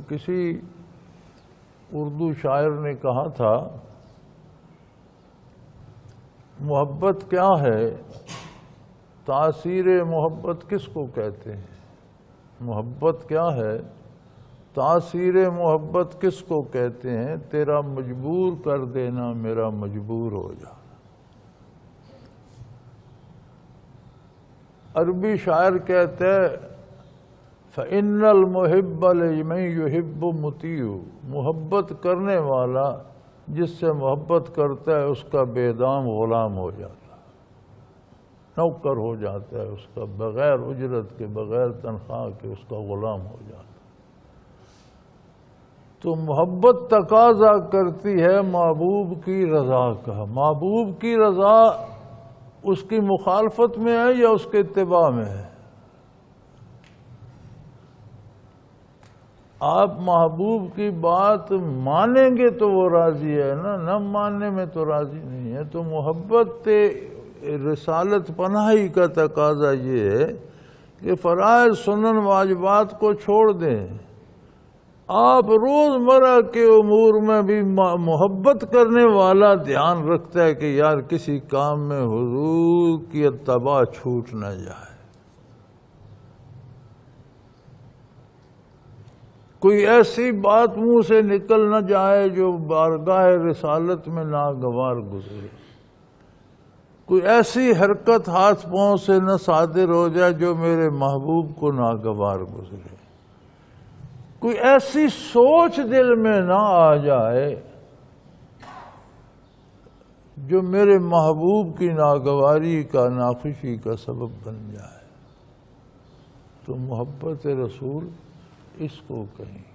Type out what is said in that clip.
کسی اردو شاعر نے کہا تھا محبت کیا ہے، تاثیر محبت کس کو کہتے ہیں؟ محبت کیا ہے، تاثیر محبت کس کو کہتے ہیں؟ تیرا مجبور کر دینا میرا مجبور ہو جانا۔ عربی شاعر کہتے ہیں فَإِنَّ الْمُحِبَّ لِمَن يُحِبُّ مُطِيعُ، محبت کرنے والا جس سے محبت کرتا ہے اس کا بے دام غلام ہو جاتا ہے، نوکر ہو جاتا ہے، اس کا بغیر اجرت کے بغیر تنخواہ کے اس کا غلام ہو جاتا ہے۔ تو محبت تقاضا کرتی ہے محبوب کی رضا کا۔ محبوب کی رضا اس کی مخالفت میں ہے یا اس کے اتباع میں ہے؟ آپ محبوب کی بات مانیں گے تو وہ راضی ہے نا، نہ ماننے میں تو راضی نہیں ہے۔ تو محبت رسالت پناہی کا تقاضا یہ ہے کہ فرائض سنن واجبات کو چھوڑ دیں، آپ روزمرہ کے امور میں بھی محبت کرنے والا دھیان رکھتا ہے کہ یار کسی کام میں حضور کی اتباع چھوٹ نہ جائے، کوئی ایسی بات منہ سے نکل نہ جائے جو بارگاہ رسالت میں ناگوار گزرے، کوئی ایسی حرکت ہاتھ پاؤں سے نہ صادر ہو جائے جو میرے محبوب کو ناگوار گزرے، کوئی ایسی سوچ دل میں نہ آ جائے جو میرے محبوب کی ناگواری کا، ناخوشی کا سبب بن جائے۔ تو محبت رسول اس کو کہیں۔